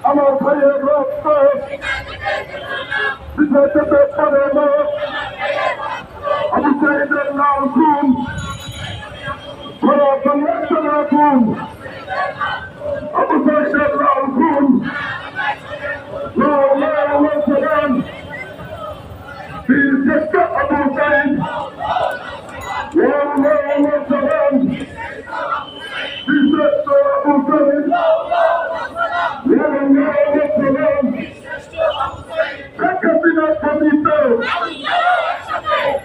আমার ভাইয়ের রক্ত যেতে পারে না। আবু সাইদের লাল খুন সারা বাংলাদেশের খুন। আবু সাইদের লাল খুন আবু সাইদ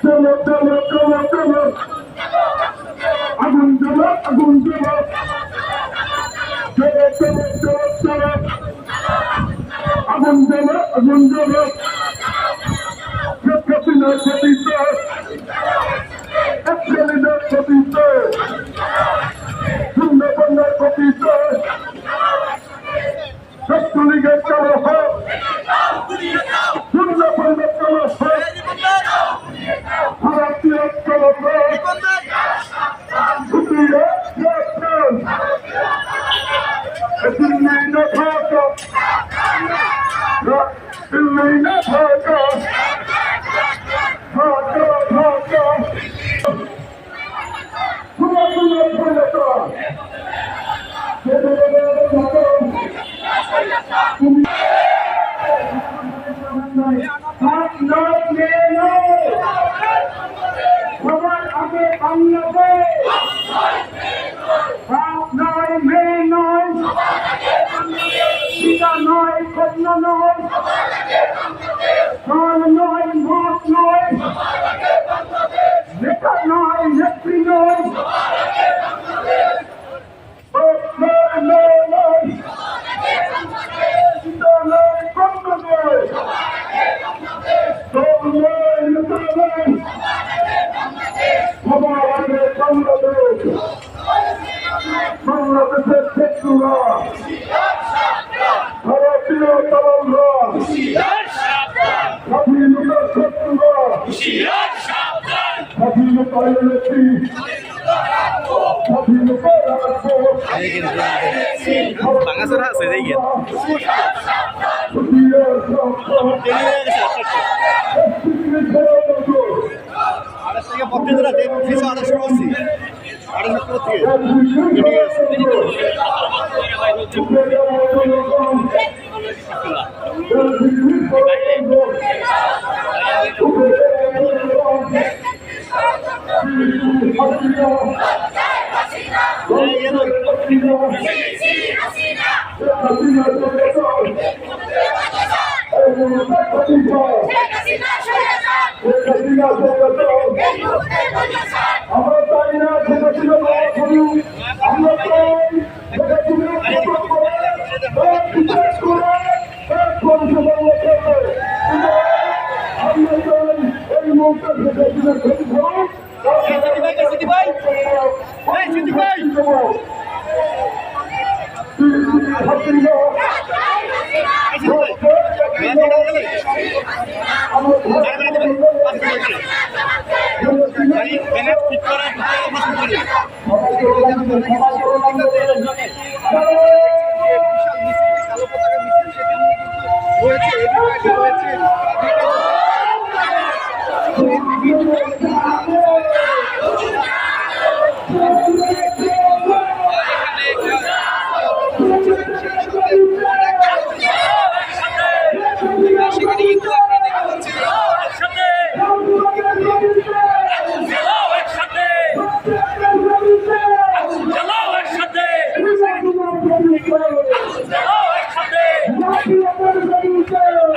চলো চলো চলো চলো আগুন চলো আগুন চলো চলো চলো চলো চলো আগুন চলো আগুন চলো Kapılar kapısı, kapılar kapısı, Cümle bunlar kapısı, Kapılar kapısı, Cümle bunlar kapısı, Harapiyat kapısı, Kapıya yaptın, Dinleyine taka, Dinleyine taka, সবার আগে বাংলাদেশ বাপ নয় মেয়ে নয় পিতা নয় কন্যা নয় দল নয় মত নয় নেতা নয় নেত্রী নয় বাংলাদেশের শত্রুরা ভারতীয় তরুণরা স্বাধীনতার শত্রুরা স্বাধীনতার নেত্রী স্বাধীনতার বাংলাদেশের আছে দেখেন আমরা চাই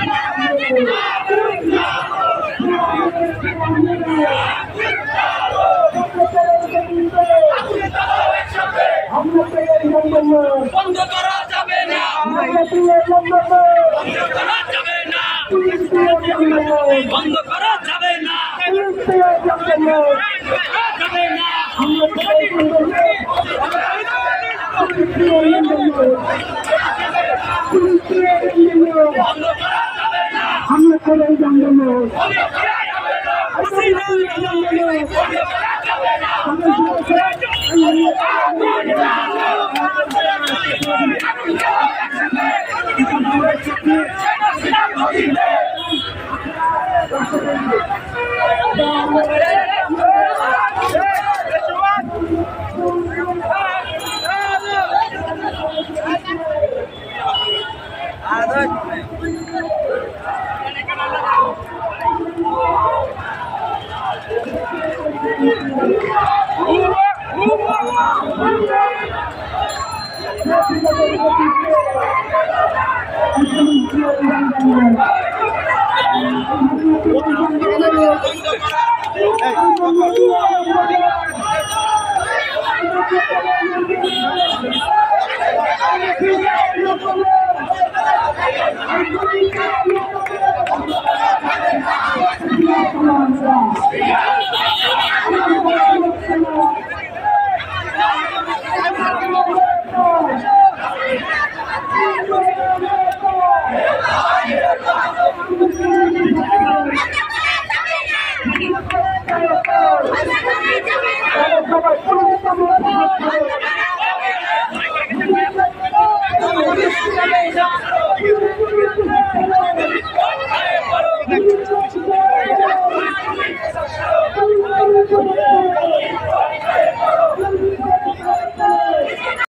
না আমরা এই বন্ধ করা যাবে না, বন্ধ করা যাবে না, আমরা Thank you.